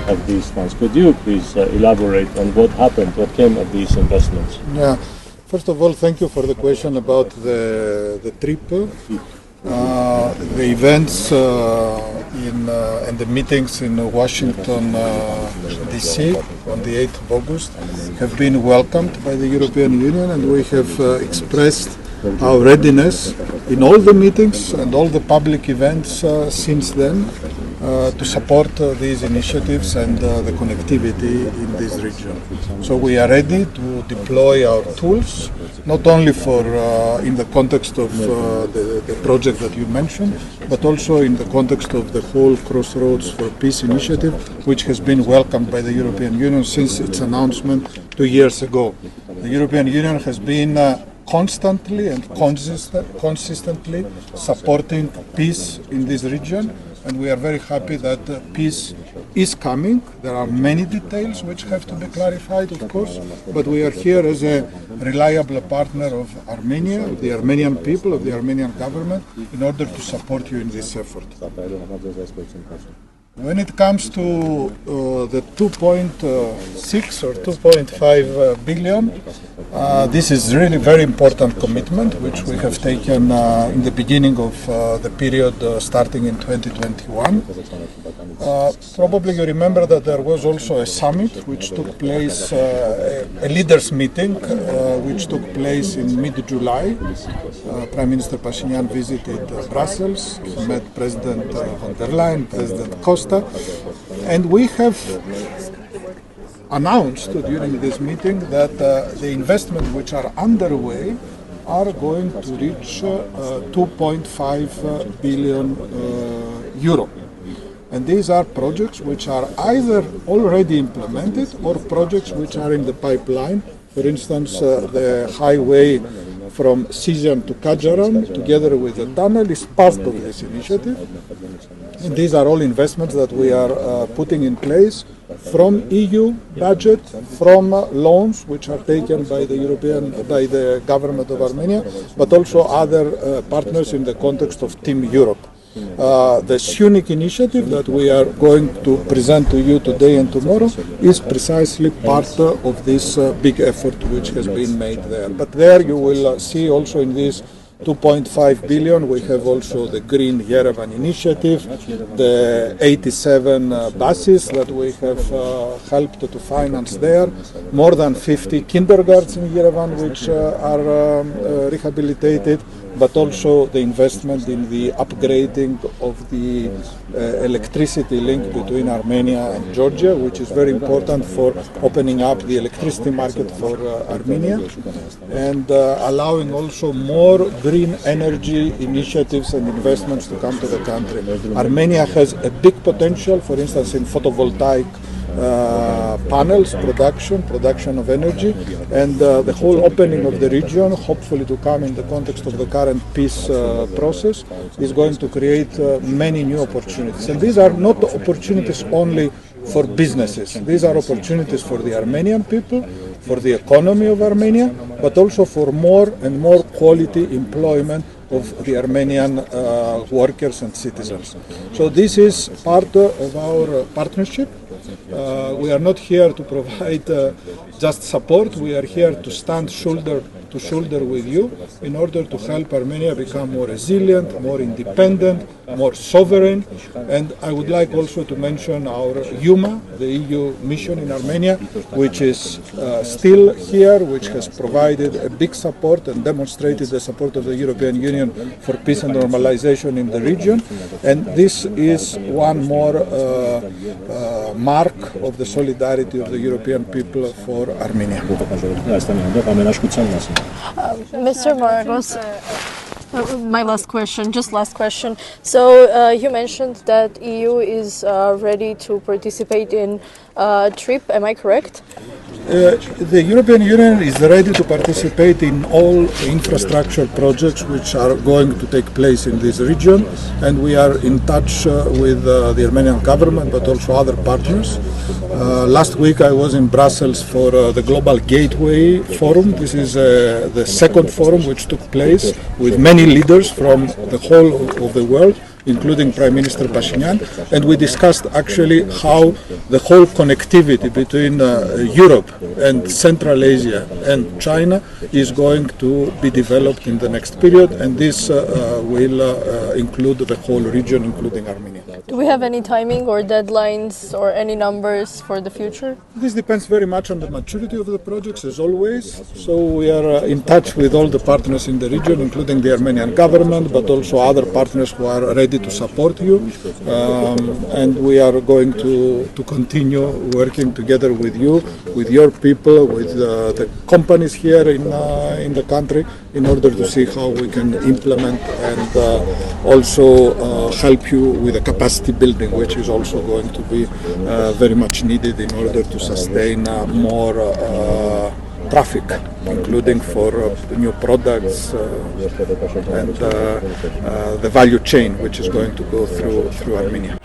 of these funds. Could you please elaborate on what happened, what came of these investments? Yeah. First of all, thank you for the question about the TRIPP. The events and the meetings in Washington, D.C. on the 8th of August have been welcomed by the European Union, and we have expressed our readiness in all the meetings and all the public events since then to support these initiatives and the connectivity in this region. So we are ready to deploy our tools, not only for in the context of the project that you mentioned, but also in the context of the whole Crossroads for Peace initiative, which has been welcomed by the European Union since its announcement 2 years ago. The European Union has been constantly and consistently supporting peace in this region, and we are very happy that peace is coming. There are many details which have to be clarified, of course, but we are here as a reliable partner of Armenia, of the Armenian people, of the Armenian government, in order to support you in this effort. When it comes to the 2.6 or 2.5 billion, this is really very important commitment which we have taken in the beginning of the period starting in 2021. Probably you remember that there was also a summit which took place, a leaders meeting which took place in mid-July. Prime Minister Pashinyan visited Brussels. He met President von der Leyen, President Costa, and we have announced during this meeting that the investments which are underway are going to reach 2.5 billion euro. And these are projects which are either already implemented or projects which are in the pipeline. For instance, the highway from Sijan to Kajaran, together with the tunnel, is part of this initiative. And these are all investments that we are putting in place from EU budget, from loans which are taken by the government of Armenia, but also other partners in the context of Team Europe. The Sunik initiative that we are going to present to you today and tomorrow is precisely part of this big effort which has been made there. But there you will see also in this 2.5 billion, we have also the Green Yerevan initiative, the 87 buses that we have helped to finance there, more than 50 kindergartens in Yerevan which are rehabilitated, but also the investment in the upgrading of the electricity link between Armenia and Georgia, which is very important for opening up the electricity market for Armenia, and allowing also more green energy initiatives and investments to come to the country. Armenia has a big potential, for instance, in photovoltaic panels, production of energy, and the whole opening of the region, hopefully to come in the context of the current peace process, is going to create many new opportunities. And these are not opportunities only for businesses. These are opportunities for the Armenian people, for the economy of Armenia, but also for more and more quality employment of the Armenian workers and citizens. So this is part of our partnership. We are not here to provide just support. We are here to stand shoulder to shoulder with you in order to help Armenia become more resilient, more independent, more sovereign. And I would like also to mention our EUMA, the EU mission in Armenia, which is still here, which has provided a big support and demonstrated the support of the European Union for peace and normalization in the region. And this is one more mark of the solidarity of the European people for Armenia. Mr. Maragos, my last question. So you mentioned that EU is ready to participate in TRIPP, am I correct? The European Union is ready to participate in all infrastructure projects which are going to take place in this region, and we are in touch with the Armenian government but also other partners. Last week I was in Brussels for the Global Gateway Forum. This is the second forum which took place with many leaders from the whole of the world, including Prime Minister Pashinyan, and we discussed actually how the whole connectivity between Europe and Central Asia and China is going to be developed in the next period, and this will include the whole region, including Armenia. Do we have any timing or deadlines or any numbers for the future? This depends very much on the maturity of the projects, as always. So we are in touch with all the partners in the region, including the Armenian government, but also other partners who are ready to support you. And we are going to continue working together with you, with your people, with the companies here in the country, in order to see how we can implement and also help you with the capacity building, which is also going to be very much needed in order to sustain more traffic, including for new products and the value chain which is going to go through Armenia.